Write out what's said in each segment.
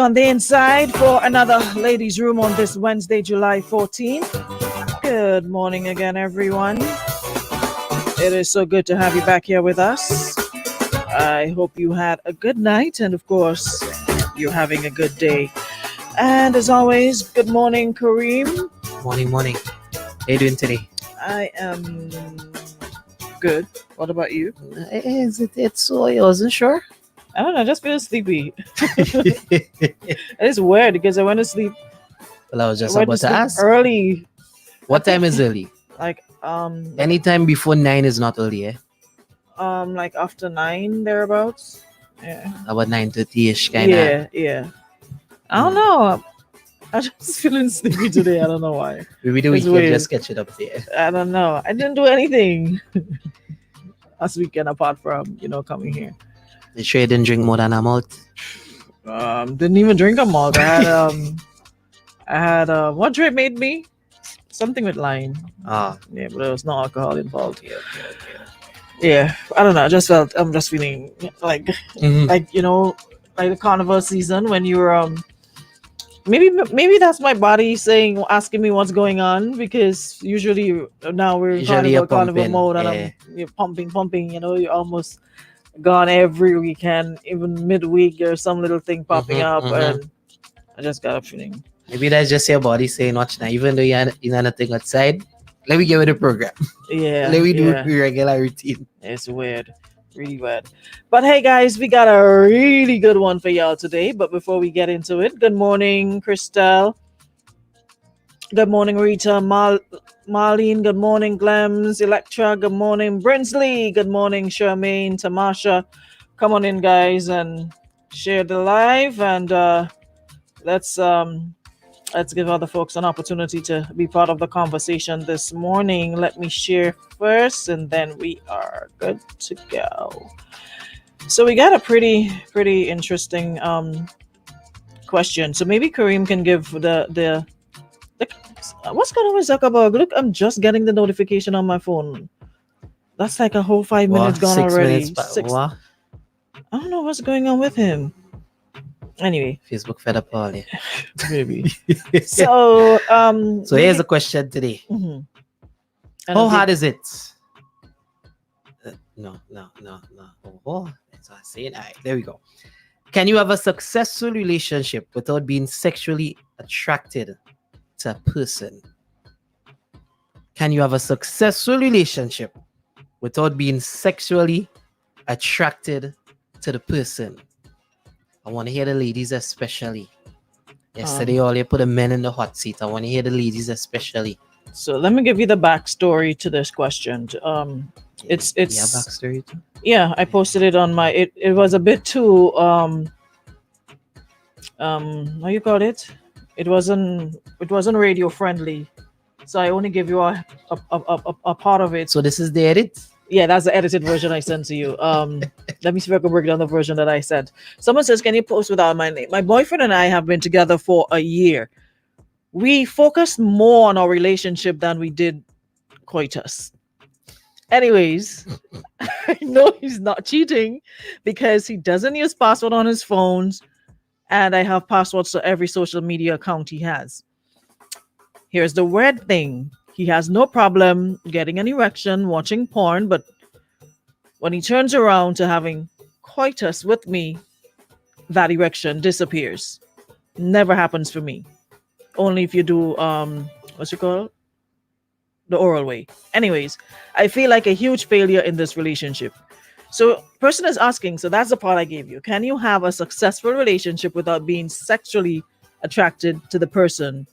on the inside for another ladies' room on this Wednesday, July 14th. Good morning again, everyone. It is so good to have you back here with us. I hope you had a good night and, of course, you're having a good day. And as always, good morning, Kareem. Morning. How you doing today? I am good. What about you? It's so I wasn't sure. I don't know, I just feel sleepy. It's weird because I went to sleep. Well, I was just about to ask. Early. What time is early? Like Anytime before 9 is not early, eh? like after 9 thereabouts. Yeah. About 9:30ish kind of. Yeah. I don't know. I'm just feeling sleepy today. I don't know why. Maybe the It's weekend weird. just catch it up there. I don't know. I didn't do anything last weekend apart from coming here. You sure you didn't drink more than a malt? Didn't even drink a malt. I had what drink made me? Something with lime. Ah, Yeah, but there was no alcohol involved. Yeah, I don't know. I'm just feeling like like the carnival season when you're maybe that's my body asking me what's going on, because usually now we're in Usually you're carnival pumping, mode, and yeah. you're pumping. You're almost gone every weekend, even midweek. There's some little thing popping up, and I just got a feeling. Maybe that's just your body saying, watch now, even though you're not nothing outside, let me get with the program. Yeah, Let me do yeah. the regular routine. It's weird. Really weird. But hey, guys, we got a really good one for y'all today. But before we get into it, good morning, Christelle. Good morning, Rita. Marlene. Good morning, Glems. Electra. Good morning, Brinsley. Good morning, Charmaine. Tamasha. Come on in, guys, and share the live. And let's give other folks an opportunity to be part of the conversation this morning. Let me share first, and then we are good to go. So we got a pretty interesting question. So maybe Kareem can give the what's going on with Zuckerberg? Look, I'm just getting the notification on my phone. That's like a whole 5 minutes gone 6 already. minutes. I don't know what's going on with him. Anyway, Facebook fed up all yeah. maybe. So So here's a question today. Mm-hmm. How hard is it? No. Oh, that's what I'm saying. All right, there we go. Can you have a successful relationship without being sexually attracted to a person? Can you have a successful relationship without being sexually attracted to the person? I want to hear the ladies especially. Yesterday, all you put the men in the hot seat. I want to hear the ladies especially. So let me give you the backstory to this question. It's backstory too? Yeah, I posted it on my. It was a bit too how you call it? It wasn't radio friendly, so I only give you a part of it. So this is the edit? Yeah, that's the edited version I sent to you. Let me see if I can break down the version that I sent. Someone says, can you post without my name? My boyfriend and I have been together for a year. We focused more on our relationship than we did coitus. Anyways, I know he's not cheating because he doesn't use password on his phones, and I have passwords to every social media account he has. Here's the weird thing. He has no problem getting an erection, watching porn, but when he turns around to having coitus with me, that erection disappears. Never happens for me. Only if you do what's it called? The oral way. Anyways, I feel like a huge failure in this relationship. So person is asking, so that's the part I gave you. Can you have a successful relationship without being sexually attracted to the person?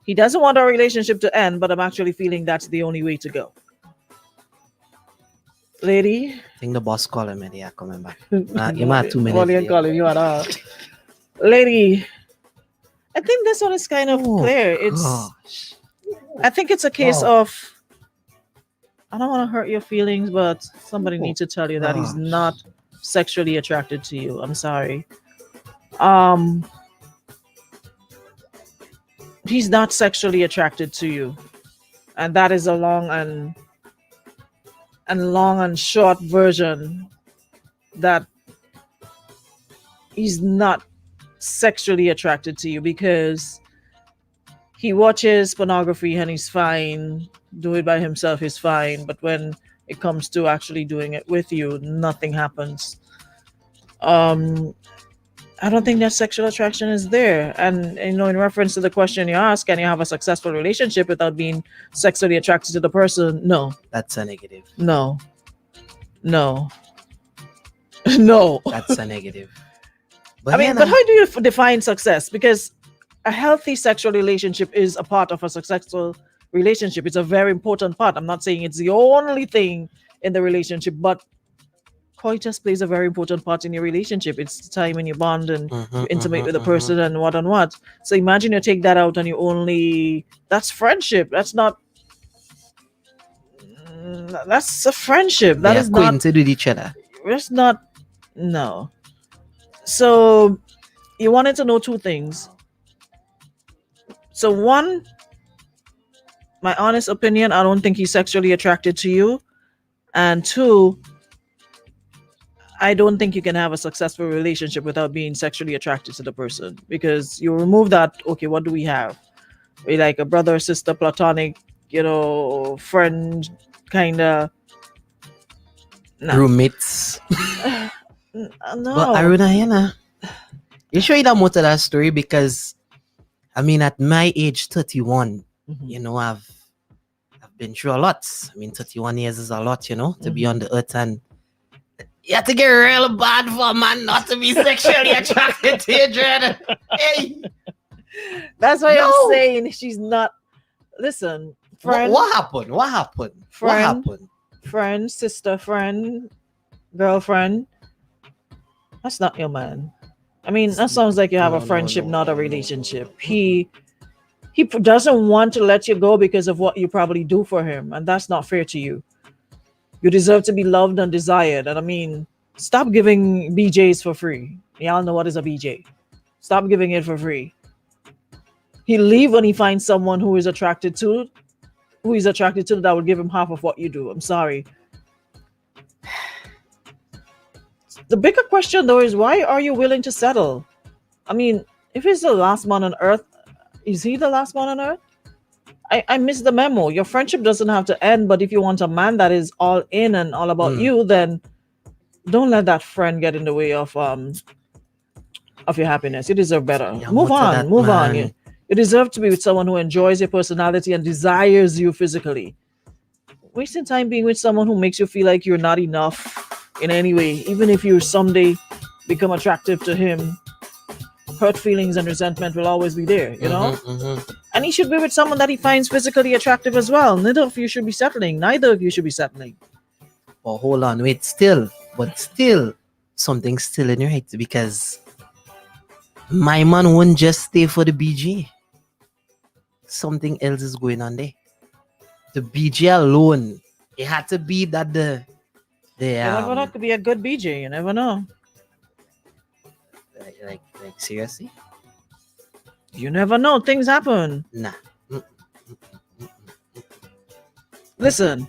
He doesn't want our relationship to end, but I'm actually feeling that's the only way to go. Lady? I think the boss called him and yeah, coming back. You might have 2 minutes. What are you calling you at? Lady, I think this one is kind of clear. Gosh. I think it's a case of, I don't want to hurt your feelings, but somebody needs to tell you that he's not sexually attracted to you. I'm sorry. He's not sexually attracted to you, and that is a long and short version that he's not sexually attracted to you because he watches pornography and he's fine. Do it by himself, he's fine. But when it comes to actually doing it with you, nothing happens. I don't think that sexual attraction is there. And in reference to the question you asked, can you have a successful relationship without being sexually attracted to the person? No, That's a negative. no, no, no. That's a negative. But I mean, yeah, but nah. how do you define success? Because a healthy sexual relationship is a part of a successful relationship. It's a very important part. I'm not saying it's the only thing in the relationship, but coitus plays a very important part in your relationship. It's the time when you bond and you intimate with the person and what and what. So imagine you take that out and you only, that's friendship. That's not, that's a friendship. That They is are not, acquainted with each other. that's not, no. So you wanted to know two things. So one, my honest opinion, I don't think he's sexually attracted to you. And two, I don't think you can have a successful relationship without being sexually attracted to the person, because you remove that. Okay, what do we have? We like a brother, sister, platonic, friend, kind of. No. Roommates. No. But Aruna, you sure you don't more to that story? Because I mean, at my age, 31, Mhm. I've been through a lot. I mean, 31 years is a lot, to be Mhm. on the earth, and you have to get real bad for a man not to be sexually attracted to you, Dread. Hey, That's why No. I'm saying she's not. Listen, friend, what happened? What happened? What Friend. happened? friend, sister, friend, girlfriend. That's not your man. I mean, that sounds like you have No, a no, friendship, no, not a no, no, relationship. no. He doesn't want to let you go because of what you probably do for him, and that's not fair to you. You deserve to be loved and desired. And I mean, stop giving BJs for free. Y'all know what is a BJ. Stop giving it for free. He'll leave when he finds someone who he's attracted to that will give him half of what you do. I'm sorry. The bigger question though is, why are you willing to settle? I mean, if he's the last man on earth, is he the last man on earth? I missed the memo. Your friendship doesn't have to end, but if you want a man that is all in and all about you, then don't let that friend get in the way of your happiness. You deserve better. Yeah, Move more to on, that, move on. man. You deserve to be with someone who enjoys your personality and desires you physically. Wasting time being with someone who makes you feel like you're not enough in any way, even if you someday become attractive to him, hurt feelings and resentment will always be there, And he should be with someone that he finds physically attractive as well. Neither of you should be settling. Neither of you should be settling. Oh, hold on, wait, but still, something's still in your head, because my man won't just stay for the BJ. Something else is going on there. The BJ alone, it had to be that the You never know, could be a good BJ. You never know. like seriously? You never know. Things happen. Nah. Listen,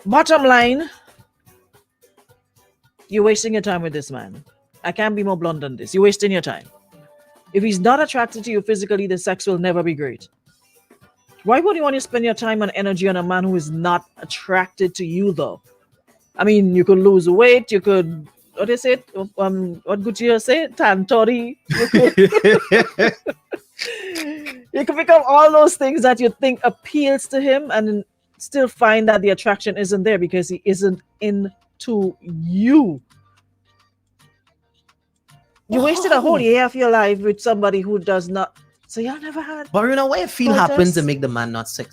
bottom line, you're wasting your time with this man. I can't be more blunt than this. You're wasting your time. If he's not attracted to you physically, the sex will never be great. Why would you want to spend your time and energy on a man who is not attracted to you, though? I mean, you could lose weight. You could, what is it? What Gucci say? Tantori. You could become all those things that you think appeals to him, and still find that the attraction isn't there because he isn't into you. You wasted a whole year of your life with somebody who does not. So y'all never had. But why you feel Coitus? happens to make the man not I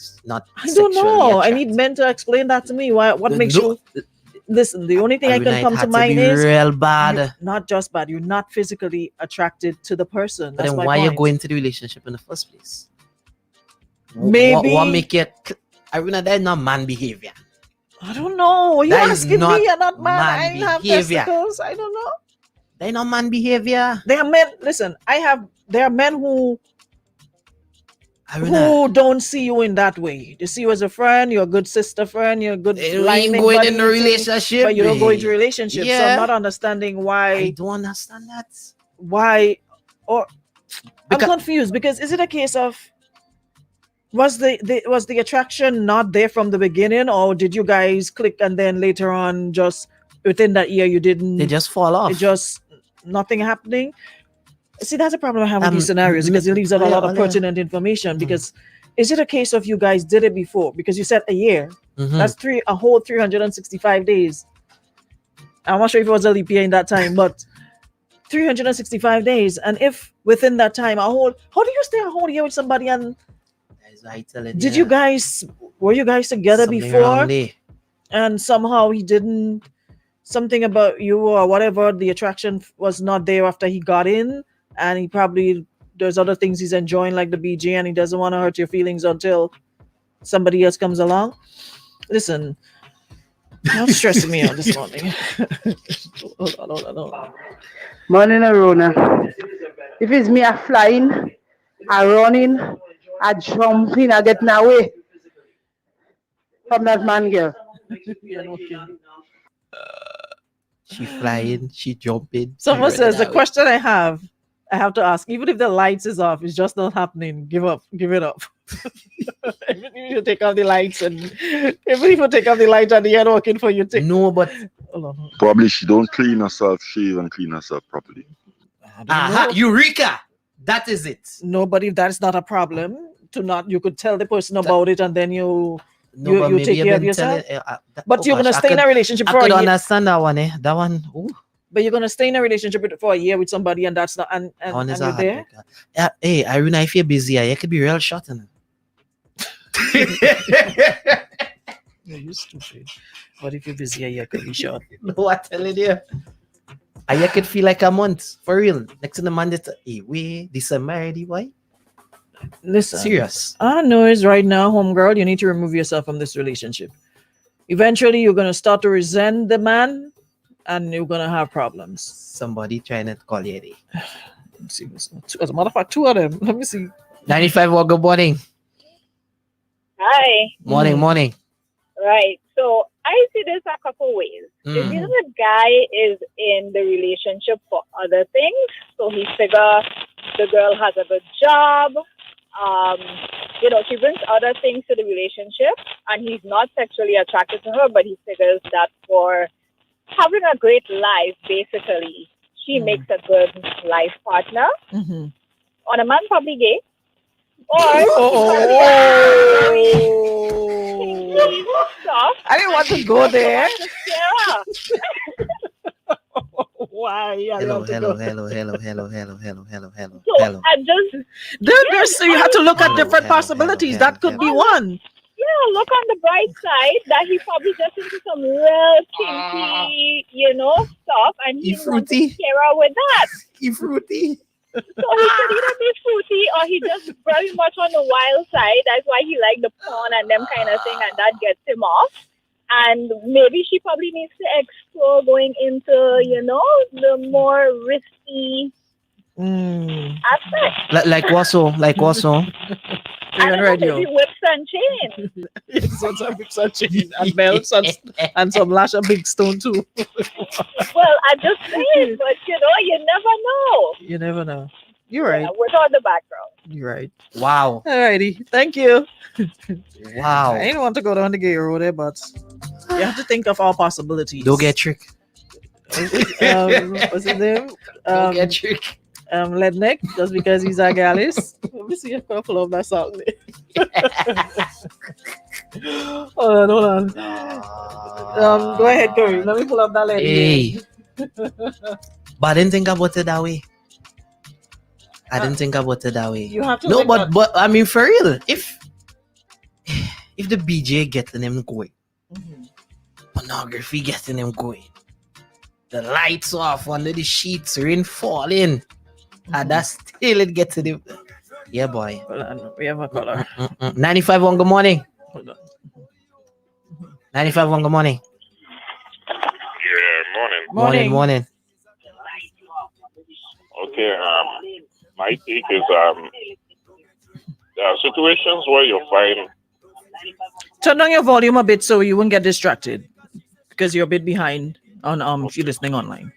don't know. I sexually need men to explain that to me. What makes No, you listen? The only thing I Aruna, can it come to had mind be is real bad. you're not just bad. You're not physically attracted to the person. But That's then my why point. you go into the relationship in the first place? Maybe What make it? Aruna, that's not man behavior. I don't know. You That is asking not me? You're not man. I man ain't have behavior. testicles. I don't know. That's not man behavior. There are men. Listen, there are men who Aruna, don't see you in that way. They see you as a friend. You're a good sister friend. You're a good you lining ain't going buddy in a thing, relationship, but you don't go into babe. relationships. So Yeah. I'm not understanding I why don't understand that. Or I'm Because confused because is it a case of was the attraction not there from the beginning, or did you guys click and then later on just within that year you didn't? they just fall off. It just nothing happening. See, that's a problem I have with these scenarios m- because it leaves out a Olha- lot of olha. pertinent information. Because is it a case of you guys did it before? Because you said a year. Mhm. That's a whole 365 days. I'm not sure if it was a leap year in that time, but 365 days. And if within that time, how do you stay a whole year with somebody? And That's why I tell did you guys, were you guys together something wrong before? there. And somehow he didn't, something about you or whatever, the attraction was not there after he got in. And he probably, there's other things he's enjoying like the BJ and he doesn't want to hurt your feelings until somebody else comes along. Listen, you're stressing me out this morning. Hold on. Morning, Arona. If it's me, I flying, I running, I jumping, I getting away from that man girl. She flying, she jumping. Someone she says the running away. question I have to ask, even if the lights is off, it's just not happening. Give up, give it up. Even if you take off the lights and even if you take off the lights and you're working for you, take. No, but Hold on. Probably she don't clean herself, shave and clean herself properly. I don't aha, know. Eureka! That is it. No, but if that's not a problem, to not you could tell the person about it and then you No, You- but you maybe take you've care of been yourself? telling- but you're gonna gosh, stay in a relationship I for a could year. understand that one, eh? That one. Ooh, But you're gonna stay in a relationship for a year with somebody and that's not and that one is a you're there. heartbreaker. Hey, Irina, if you're busy, you could be real short. You stupid. What if you're busy a year could be short? No, I'm telling you. I could feel like a month. For real. Next to the man that hey, wait, this is married, why? Listen. Serious. I know is right now, homegirl, you need to remove yourself from this relationship. Eventually, you're gonna start to resent the man, and you're gonna have problems. Somebody trying to call you. Let's see, as a matter of fact, two of them. Let me see. 95, well, good morning. Hi. Morning, Mm. morning. Right. So I see this a couple ways. If Mm. the guy is in the relationship for other things, so he figure the girl has a good job, she brings other things to the relationship, and he's not sexually attracted to her, but he figures that for having a great life, basically, she makes a good life partner. Mm-hmm. Or the man probably gay. Or stuff. I didn't want to go there. Sarah. Why? I Hello, want to hello, go. hello, hello, hello, hello, hello, hello, hello, So hello. I just So you have to look at Hello, different hello, possibilities. hello, That could be hello. one. look on the bright side that he probably just into some real kinky, stuff, and He he wants to fruity. scare her with that. You fruity. So he could either be fruity or he just very much on the wild side. That's why he liked the porn and them kind of thing, and that gets him off. And maybe she probably needs to explore going into, the more risky aspect. Like what so? Like what so? I don't know, radio. maybe whips and chains. and belts and some lash and big stone too. Well, I'm just saying, but you never know. You never know. You're right. Yeah, without the background. You're right. Wow. Alrighty. Thank you. Wow. I didn't want to go down the gay road there, but you have to think of all possibilities. Don't get tricked. What's his name? Don't get tricked. Lednick, just because he's a gallus. Let me see if I pull up that song. Hold on. Go ahead, Curry. Let me pull up that lady. Hey. But I didn't think about it that way. I didn't think about it that way. You have to No, think that- but I mean for real, if the BJ getting them going, Mhm. pornography getting them going, the lights off under the sheets, rain falling, and that's still it gets to them. Yeah, boy. Hold on. We have a caller. 95 on good morning. Hold on. 95 on good morning. Yeah, morning. Morning. Okay, my take is there are situations where you find Turn down your volume a bit so you won't get distracted because you're a bit behind on if you're listening online.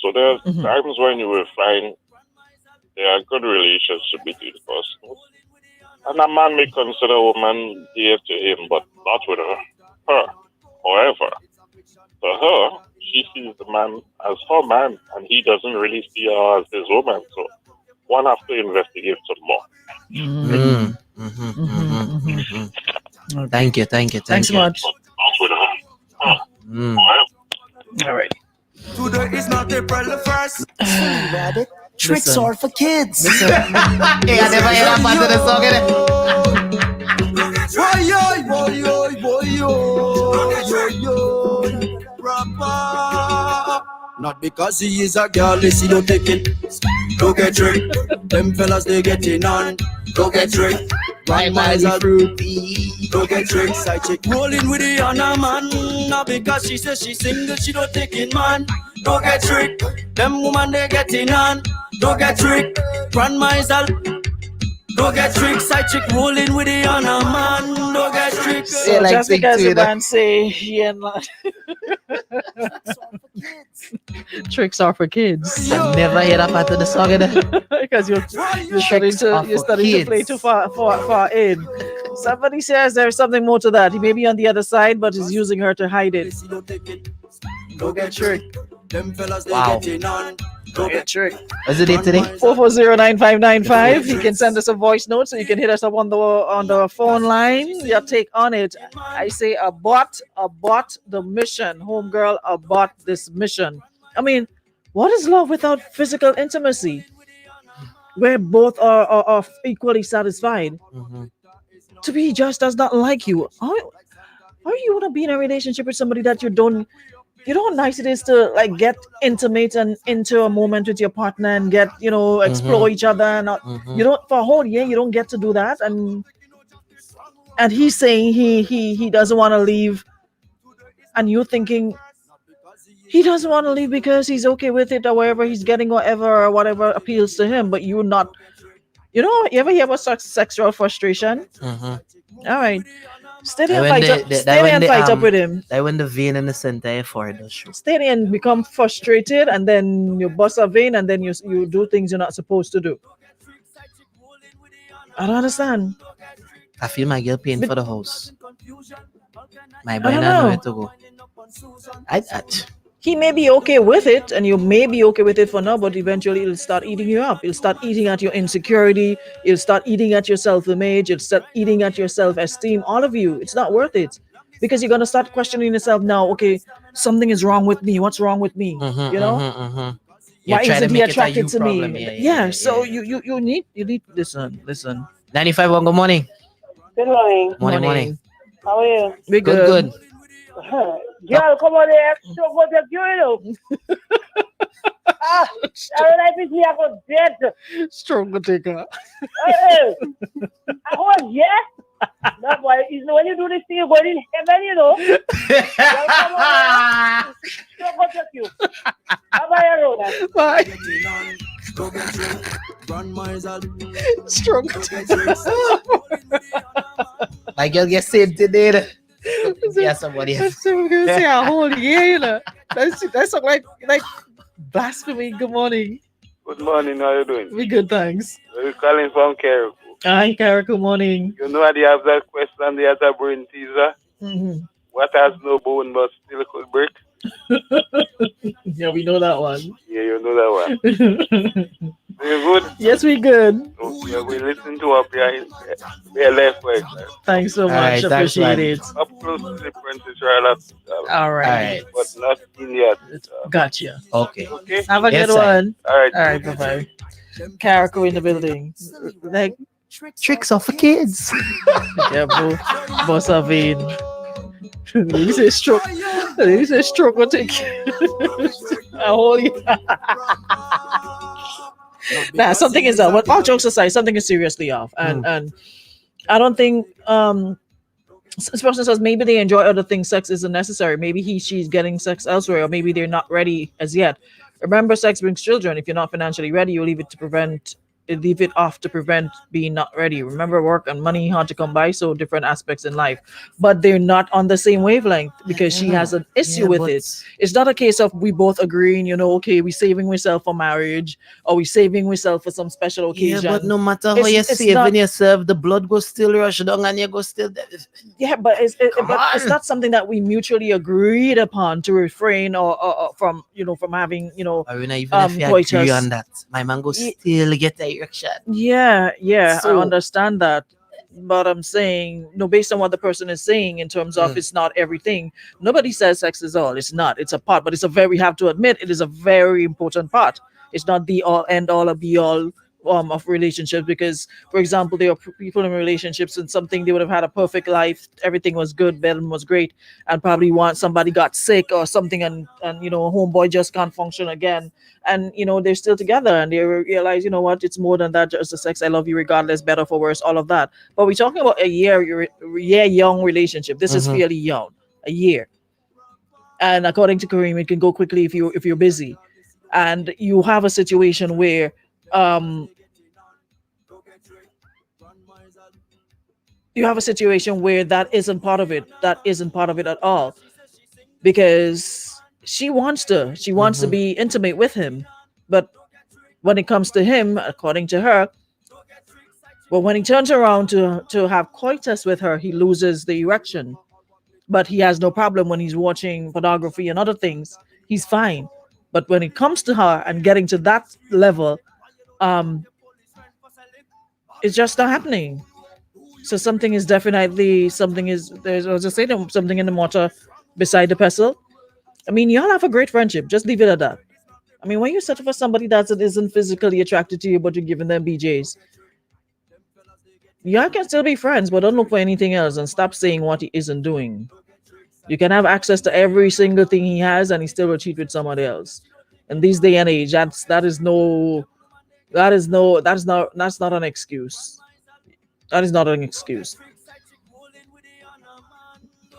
so there's Mhm. times when you will find there are good relationship between persons. And a man may consider a woman dear to him, but not with her. However, to her, she sees the man as her man, and he doesn't really see her as his woman. So one has to investigate some more. Mm. Okay. Thank you. Thanks so much. But not with her. Mm. However, All right. Today is not April the 1st. Rabbit. Tricks Listen. are for kids. Hey, I never hear that part of the song, Rapper. Not because he is a girl, they see don't take it. Don't get tricked. Them fellas they getting on. Don't get tricked. Right miles are fruity. Don't get tricked. Side chick rolling with the other man. Not because she says she's single, she don't take it, man. Don't get tricked. Them woman they getting on. Don't get tricked. Grandma all. Don't get tricked. Side chick rolling with the other man. Don't get tricked. So Yeah, like just Big because the Twitter. man say yeah, not tricks are for kids. I never hear that part of the song. Because you're starting Tricks are to for play kids. too far in. Somebody says there's something more to that. He may be on the other side, but he's using her to hide it. Don't get tricked. Them fellas they Wow. getting on. Don't get tricked. What's the date today? 4409595. You can send us a voice note, so you can hit us up on the phone line. Your take on it. I say abort the mission, homegirl. Abort this mission. I mean, what is love without physical intimacy, where both are equally satisfied? Mhm. To be just does not like you. How you want to be in a relationship with somebody that you don't? You know how nice it is to like get intimate and into a moment with your partner and get explore each other. And Mhm. you don't for a whole year you don't get to do that, and he's saying he doesn't want to leave, and you're thinking he doesn't want to leave because he's okay with it or wherever he's getting whatever appeals to him, but you're not. You ever hear about sexual frustration? Mhm. All right, stay there That and when fight the- up. the- that Stay there when and the, fight up um, with him. Like when the vein in the center of your forehead does show. Stay there and become frustrated, and then you bust a vein, and then you do things you're not supposed to do. I don't understand. I feel my girl paying for the house. My boy don't not know know. where to go. I He may be okay with it, and you may be okay with it for now, but eventually it'll start eating you up. It'll start eating at your insecurity. It'll start eating at your self-image. It'll start eating at your self-esteem. All of you. It's not worth it, because you're gonna start questioning yourself now. Okay, something is wrong with me. What's wrong with me? You know? You're Why trying isn't to he make it a attracted you to problem. me? Yeah. So you need listen. 95 good morning. Good morning. Morning. How are you? We Good. Girl, come on there. Show what you're doing. Every night is me, I go dead. Strong taker. Hey. I go, yeah. No, boy, when you do this thing, you're going in heaven, you know. Girl, come on there. Show what you're doing. Bye-bye, Rhoda. Bye. Strong. My girl get saved today. Yeah, somebody else. That's so good. Say a whole year, you know. That's like blasphemy. Good morning. Good morning, how you doing? We good, thanks. We're calling from Carrick. Hi, Kara. Good morning. You know they have that question, they have a brain teaser. Mhm. What has no bone but still could break? Yeah, we know that one. Yeah, you know that one. Very good. Yes, we good. Okay, we listen to up your left way. Thanks so All right, much. thanks, Appreciate man. it. Up close to the Princess Royal Hospital. All right. Alright. But not in yet. Gotcha. Okay. Okay? Have a Yes, good sir. one. All right. All right. Bye bye. Karako in the building. Like, Tricks are for kids. yeah, boss of in. You say stroke. You say stroke will take a whole year. Nah, something is up. But all jokes aside, something is seriously off, and I don't think this person says maybe they enjoy other things. Sex isn't necessary. Maybe she's getting sex elsewhere, or maybe they're not ready as yet. Remember, sex brings children. If you're not financially ready, you leave it to prevent leave it off to prevent being not ready. Remember, work and money hard to come by, so different aspects in life, but they're not on the same wavelength because she has an issue with it. It's not a case of we both agreeing, okay, we saving ourselves for marriage or we saving ourselves for some special occasion. Yeah, but no matter how It's- you it's saving not- yourself, the blood goes still rush down and you go still. Yeah, but it's Come but it's on. not something that we mutually agreed upon to refrain or from from having Arena, even if you coitus. agree on that, my man go Ye- still get the erection. Yeah, I So- understand that. But I'm saying, based on what the person is saying in terms of it's not everything. Nobody says sex is all. It's not. It's a part, but we have to admit, it is a very important part. It's not the all end all or be all of relationships because, for example, there are people in relationships and something they would have had a perfect life, everything was good, bedroom was great, and probably somebody got sick or something, and homeboy just can't function again, and they're still together and they realize, what, it's more than that, just the sex, I love you regardless, better for worse, all of that. But we're talking about a year young relationship. This is fairly young, a year, and according to Kareem, it can go quickly if you're busy, and you have a situation where that isn't part of it. That isn't part of it at all. Because she wants to be intimate with him. But when it comes to him, according to her, when he turns around to have coitus with her, he loses the erection. But he has no problem when he's watching pornography and other things. He's fine. But when it comes to her and getting to that level, it's just not happening. So there's something in the water beside the pestle. I mean, y'all have a great friendship. Just leave it at that. I mean, when you settle for somebody that isn't physically attracted to you, but you're giving them BJs, y'all can still be friends, but don't look for anything else and stop saying what he isn't doing. You can have access to every single thing he has, and he still will cheat with somebody else. In this day and age, that's not an excuse. That is not an excuse.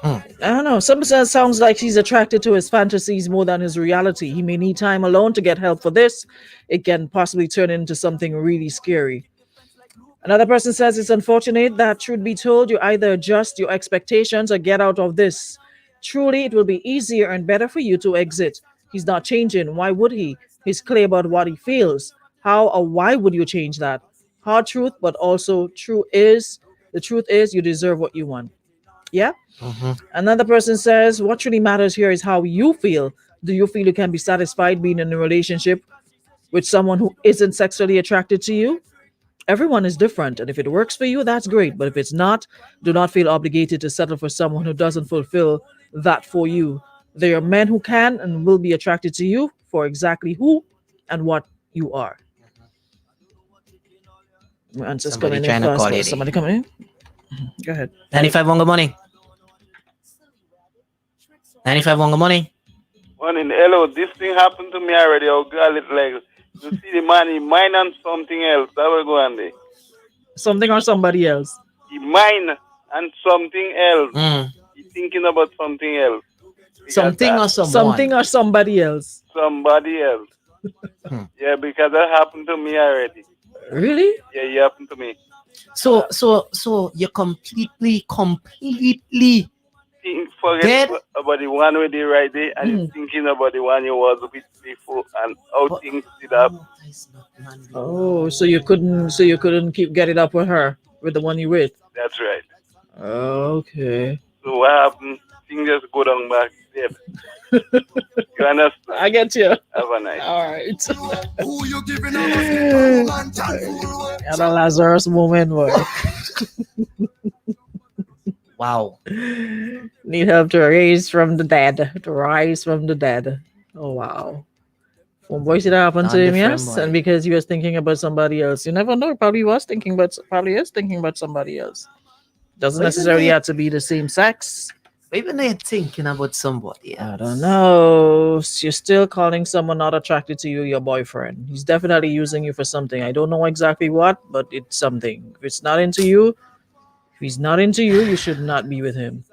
I don't know. Sometimes it sounds like he's attracted to his fantasies more than his reality. He may need time alone to get help for this. It can possibly turn into something really scary. Another person says it's unfortunate that, truth be told, you either adjust your expectations or get out of this. Truly, it will be easier and better for you to exit. He's not changing. Why would he? He's clear about what he feels. How or why would you change that? Hard truth, but also the truth is you deserve what you want. Yeah? Another person says, what really matters here is how you feel. Do you feel you can be satisfied being in a relationship with someone who isn't sexually attracted to you? Everyone is different, and if it works for you, that's great. But if it's not, do not feel obligated to settle for someone who doesn't fulfill that for you. There are men who can and will be attracted to you for exactly who and what you are. My answer's Somebody coming trying in to first. call it. Somebody coming in? Go ahead. 95 on good morning. 95 on good morning. Morning, hello. This thing happened to me already. Oh, girl, it's like you see the man, he mine on something else. That will go on there. Something or somebody else. He mine on something else. He thinking about something else. Because Something that- or someone. Something or somebody else. somebody else. Yeah, because that happened to me already. Really? Yeah, it happened to me. So you completely Forget Dead? about the one with the right there and you're thinking about the one you was with before and how things did happen. Oh, so you couldn't keep getting up with her, with the one you with. That's right. Okay. So what happened? Things just go down back there. You understand? I get you. Have a nice. All right. And a Lazarus moment, boy. Wow. Need help to rise from the dead. Oh wow. One boy did that happen to him, Non-different yes, boy. and because he was thinking about somebody else. You never know. Probably is thinking about somebody else. Doesn't Wait a necessarily minute. have to be the same sex. Even though you're thinking about somebody else. I don't know. You're still calling someone not attracted to you your boyfriend. He's definitely using you for something. I don't know exactly what, but it's something. If he's not into you, you should not be with him.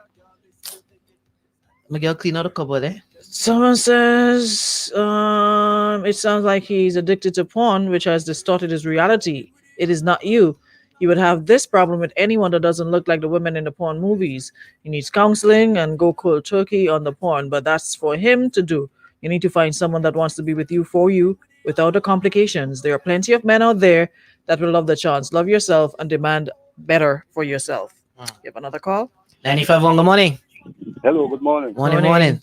My girl clean out the cupboard, eh? Someone says it sounds like he's addicted to porn, which has distorted his reality. It is not you. You would have this problem with anyone that doesn't look like the women in the porn movies. He needs counseling and go cold turkey on the porn, but that's for him to do. You need to find someone that wants to be with you for you without the complications. There are plenty of men out there that will love the chance. Love yourself and demand better for yourself. You have another call? 95.1, good morning. Hello, good morning. Morning.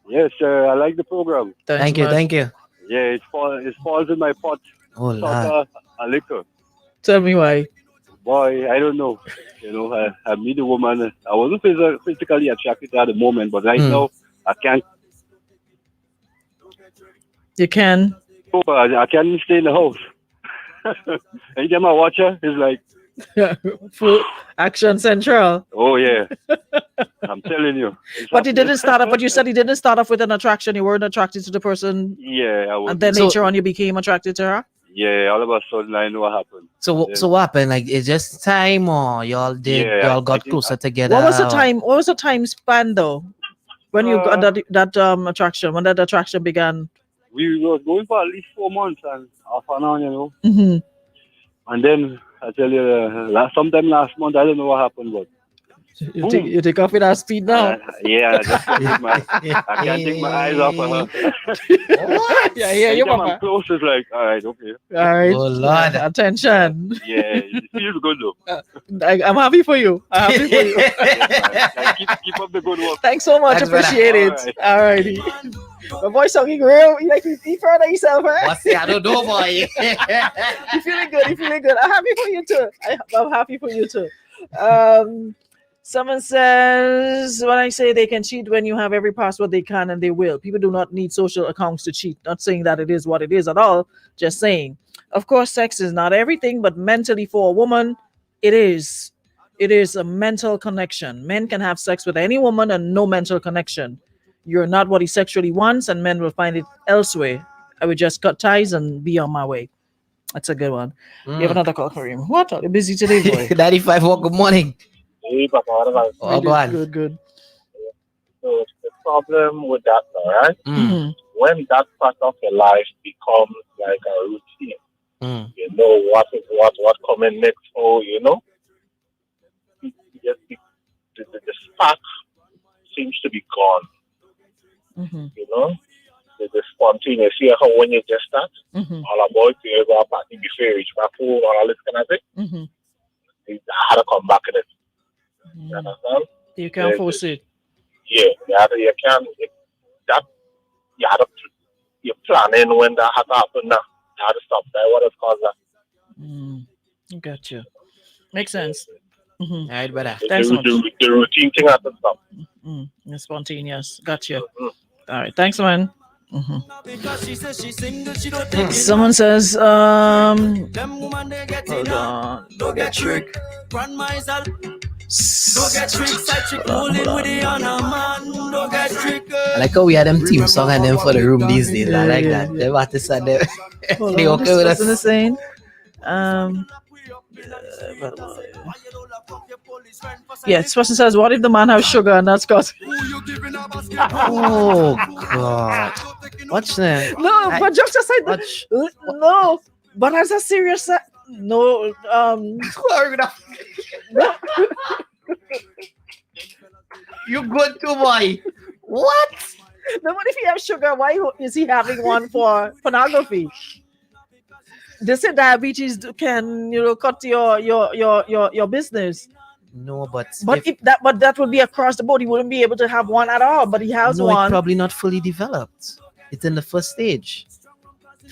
Yes, I like the program. Thank you. Yeah, it falls in my pot. Oh, Lord. Soccer and liquor. Tell me why. Boy, I don't know. I meet a woman. I wasn't physically attracted to her at the moment, but right now I can't. You can. I can't stay in the house. Anytime I watch her, it's like, Full Action Central. oh yeah, I'm telling you. But he didn't start off. But you said he didn't start off with an attraction. You weren't attracted to the person, Yeah, I was. and then later on you became attracted to her. Yeah, all of a sudden I know what happened. So what happened? Like, it's just time, or y'all got closer together? What was the time? What was the time span though? When you got that attraction? When that attraction began? We were going for at least 4 months and off and on, Mm-hmm. And then I tell you, sometime last month, I don't know what happened, but You take off with that speed now. yeah, I can't take my eyes off of her. Yeah, you Anytime I'm papa. close, it's like, all right, okay. All right. Oh, Lord. Attention. Yeah, it feels good though. I'm happy for you. I'm happy for you. Keep up the good work. Thanks so much. Thanks, brother. Appreciate it. All righty. My voice sounding real. You like to be proud of yourself, right? What's the I don't know, boy. You feeling good? You feeling good? I'm happy for you too. I'm happy for you too. Someone says, when I say they can cheat when you have every password they can and they will. People do not need social accounts to cheat. Not saying that it is what it is at all. Just saying. Of course, sex is not everything, but mentally for a woman, it is. It is a mental connection. Men can have sex with any woman and no mental connection. You're not what he sexually wants, and men will find it elsewhere. I would just cut ties and be on my way. That's a good one. You have another call, Kareem. What? Are you busy today, boy? 95.1, good morning. Hey, Papa, what about you? Oh, go on. Good. So the problem with that, all right? Mm-hmm. When that part of your life becomes like a routine, you know what coming next, or just the spark seems to be gone. Mm-hmm. The spontaneous. See how when you just start, Mm-hmm. all about you go up party before you reach my pool, all this kind of thing. Mm-hmm. I had to come back in it. You understand? You can't force it. Yeah, you have to you're planning when that has to happen now. You have to stop that. What has caused that? Got you. Makes sense. Mm-hmm. All right, brother. Thanks so much. The routine thing has to stop. It's spontaneous. Got you. All right. Thanks, man. Someone says, hold on. Don't get tricked. Grandma's all. Don't get tricked. Side chick rolling with the honor man. Don't get tricked. I like how we had them team song and them for the room these days. I like that. Them artists and them. They okay with us. What saying? Yeah, this person says, what if the man has sugar and that's cause Oh, God. Watch them. no, but jokes aside, no, but as a serious no, You good too, boy. What? No, but if he has sugar, why is he having one for pornography? They say diabetes can cut your business. No, but that would be across the board. He wouldn't be able to have one at all. But he has no, one. it's probably not fully developed. It's in the first stage.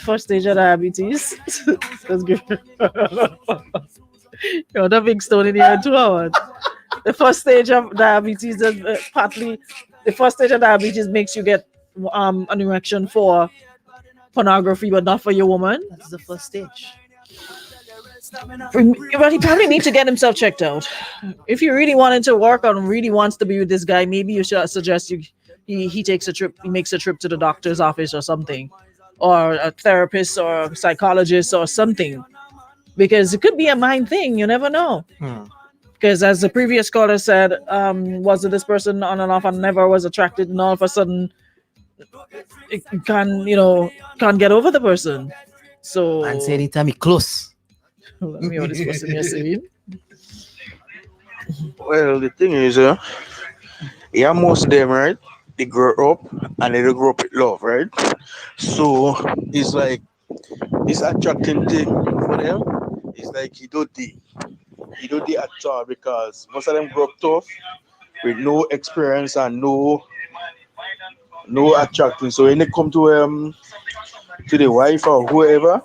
First stage of diabetes. That's good. That big stone in here in 2 hours. The first stage of diabetes is partly. The first stage of diabetes makes you get an erection for pornography, but not for your woman. That's the first stage. Well, he probably needs to get himself checked out. If you really wanted to work on, really wants to be with this guy, maybe you should suggest he takes a trip. He makes a trip to the doctor's office or something, or a therapist or a psychologist or something, because it could be a mind thing. You never know. Because as the previous caller said, was it this person on and off and never was attracted, and all of a sudden can't get over the person. So And say anytime he close. let me hear what this person is saying. Well, the thing is, yeah, most of them, right? They grow up and they don't grow up with love, right? So it's like this attracting thing for them. It's like you do the actor because most of them grow up tough with no experience and no attracting. So when they come to the wife or whoever,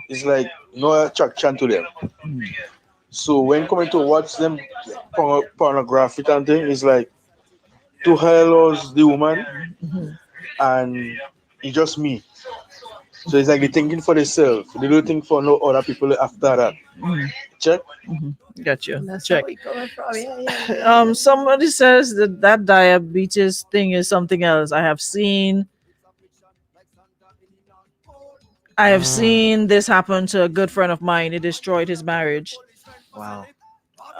it's like no attraction to them. So when coming to watch them pornographic and thing, it's like to hell us the woman and it's just me. So it's like they're thinking for themselves. They don't think for no other people after that. Check. Gotcha. That's Check. where we coming from. Yeah. Somebody says that diabetes thing is something else. I have seen this happen to a good friend of mine. It destroyed his marriage. Wow.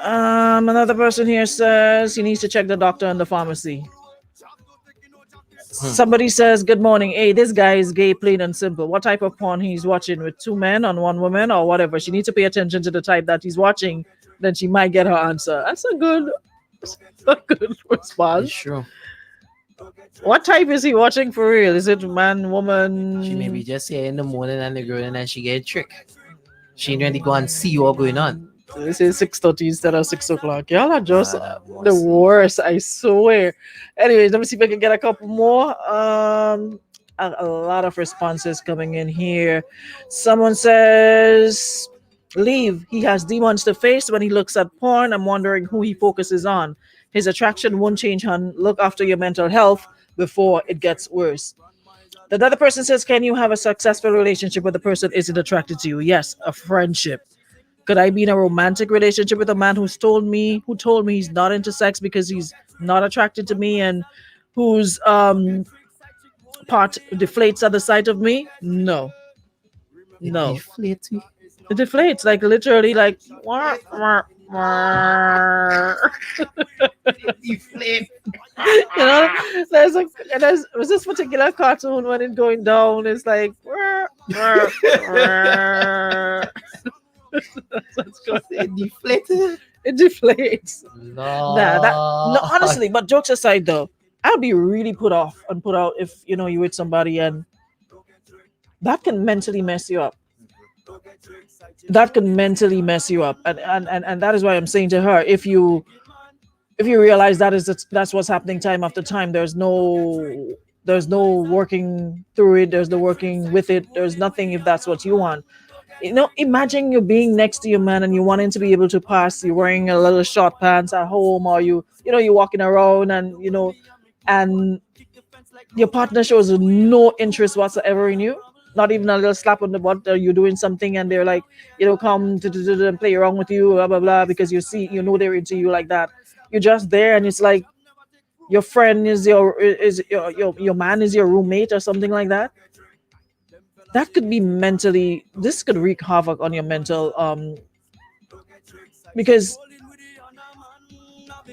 Another person here says he needs to check the doctor and the pharmacy. Somebody says, good morning. Hey, this guy is gay, plain and simple. What type of porn he's watching with 2 men on 1 woman or whatever? She needs to pay attention to the type that he's watching. Then she might get her answer. That's a good response. Sure. What type is he watching for real? Is it man, woman? She may be just here in the morning and the girl and then she get tricked. She ain't ready to go and see what going on. This is 6:30 instead of 6 o'clock. Y'all are just the worst, I swear. Anyways, let me see if I can get a couple more. A lot of responses coming in here. Someone says, leave. He has demons to face when he looks at porn. I'm wondering who he focuses on. His attraction won't change, hon. Look after your mental health before it gets worse. The other person says, can you have a successful relationship with the person isn't attracted to you? Yes, a friendship. Could I be in a romantic relationship with a man who told me he's not into sex because he's not attracted to me and whose part deflates at the sight of me? No. No. It deflates, like literally like wah, wah, wah. Deflate. You know, there's was this particular cartoon when it's going down, it's like wah, wah, wah. That's good. It deflated. It deflates. No. No, honestly, but jokes aside though, I'd be really put out if you with somebody and that can mentally mess you up. That can mentally mess you up. And that is why I'm saying to her, if you realize that's what's happening time after time, there's no working through it, there's no working with it, there's nothing if that's what you want. Imagine you being next to your man and you wanting to be able to pass. You're wearing a little short pants at home, or you're walking around and and your partner shows no interest whatsoever in you. Not even a little slap on the butt. Or you're doing something and they're like, come to play around with you, blah blah blah, because they're into you like that. You're just there, and it's like your friend is your man is your roommate or something like that. That could be this could wreak havoc on your mental, because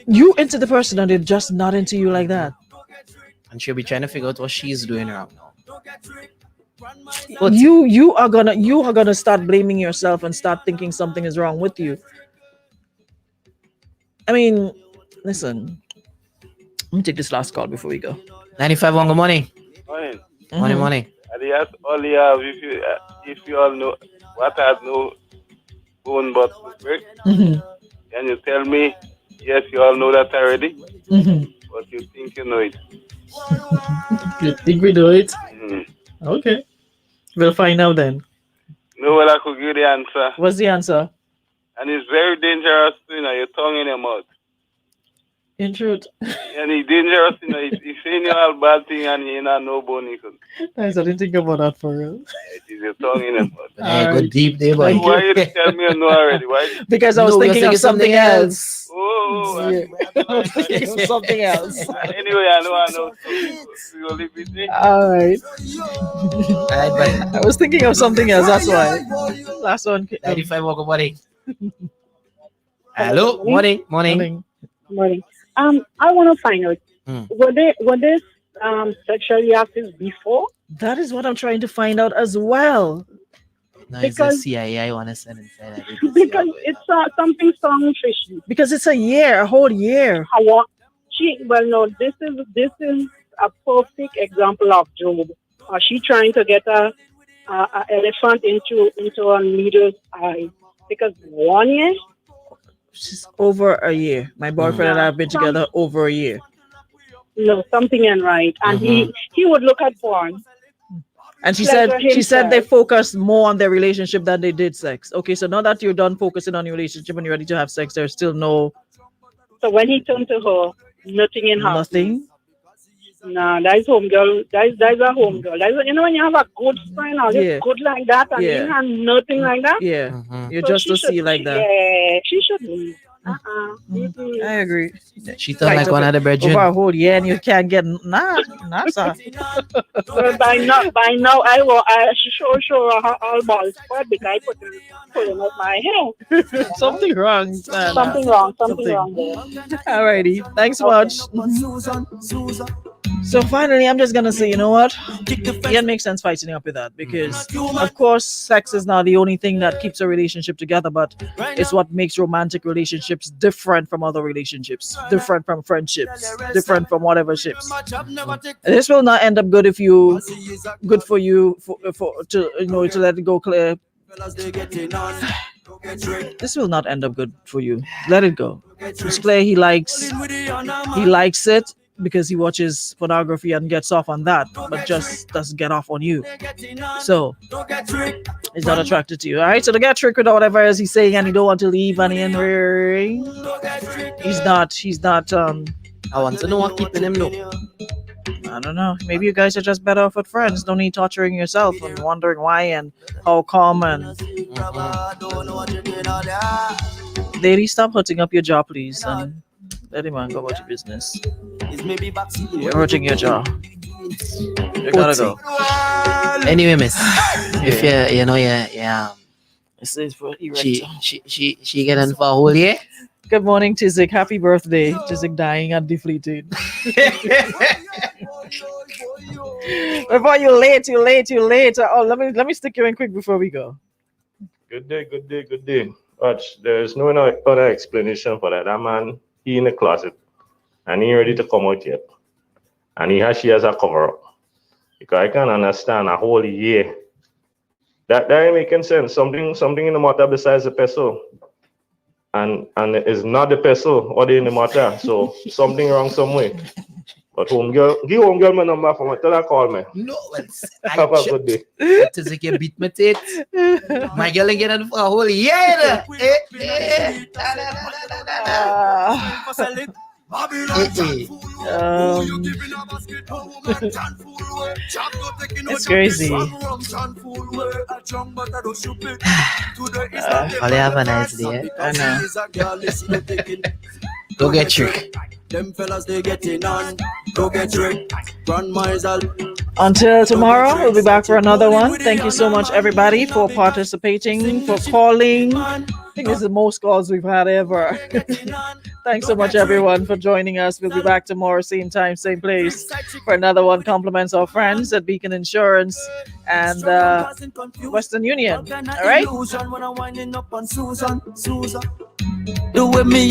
you into the person and they're just not into you like that. And she'll be trying to figure out what she's doing right now. But you are gonna start blaming yourself and start thinking something is wrong with you. I mean, listen. Let me take this last call before we go. 95 good morning. Morning. Morning. I asked all you have if you all know what has no bone but break. Mm-hmm. Can you tell me? Yes, you all know that already. Mm-hmm. But you think you know it. You think we know it? Mm-hmm. Okay. We'll find out then. No, well, I could give the answer. What's the answer? And it's very dangerous, your tongue in your mouth. In truth. And it's dangerous, if you all bad thing and you not no bone, you could. Nice, I didn't think about that for real. It is your tongue in your mouth. Hey, go deep there, boy. Why you tell me you know already? Why? Because I was thinking of something else. Oh, Yeah. I was thinking of something else. Anyway, I know. So you leave it there. All right. Alright, I was thinking of something else. That's why. Last one. 95 good morning. Hello. Morning. Morning. I want to find out, when this sexually active before? That is what I'm trying to find out as well. No, it's the Because- CIA I want to send inside. Because it's something strong fishy. Because it's a year, a whole year. No, this is a perfect example of Job. She trying to get a elephant into a needle's eye because 1 year. She's over a year. My boyfriend and I have been together over a year. No, something ain't right, and he would look at porn. And she Pleasure said they himself. focused more on their relationship than they did sex. Okay, so now that you're done focusing on your relationship and you're ready to have sex, there's still no So when he turned to her, nothing in her. nothing. Nah, that's homegirl. That's a homegirl. You know when you have a good friend or Yeah. just good like that and Yeah. you have nothing like that? Yeah, you're So just she to should- see like that. Yeah, she should leave. I agree. She turned like one of the brethren. Over a whole year and you can't get nah, sir. Well, by now, I show her all balls but because I pulling out my hair. Something wrong. Sana. Something wrong there. Alrighty, thanks so much. So finally, I'm just gonna say, you know what? It makes sense fighting up with that because, of course, sex is not the only thing that keeps a relationship together, but it's what makes romantic relationships different from other relationships, different from friendships, different from whatever ships. This will not end up good for you to let it go clear. This will not end up good for you. Let it go. It's clear he likes it because he watches pornography and gets off on that, but just doesn't get off on you. So he's not attracted to you. All right. So to get tricked with whatever else he's saying, and he don't want to leave, and he's not. I want to know what keeping him though. I don't know. Maybe you guys are just better off with friends. No need torturing yourself and wondering why and how come and. Lady, stop hurting up your jaw, please, and let him go about your business. You're hurting your jaw. You gotta go. Anyway, miss, if she get in for a whole year. Good morning, Tizik. Happy birthday. Tizik dying and deflated. Before you're late. Oh, let me stick you in quick before we go. Good day. But there's no other explanation for that. That man, he in the closet and he ready to come out yet. And she has a cover up. Because I can't understand a whole year. That ain't making sense. Something in the matter besides the peso. And it's not the peso or the matter. So something wrong somewhere. But give homegirl my number for me. Tell her call me. No, have a good day. That is like a beat my tits. My girl ain't getting for a whole year. It's crazy. I'll have a nice day. I know. Go get tricked. Them fellas they getting on. Go get tricked. Grandma's all. Until tomorrow, we'll be back for another one. Thank you so much, everybody, for participating, for calling. I think this is the most calls we've had ever. Thanks so much, everyone, for joining us. We'll be back tomorrow, same time, same place, for another one. Compliments our friends at Beacon Insurance and Western Union. All right? The way me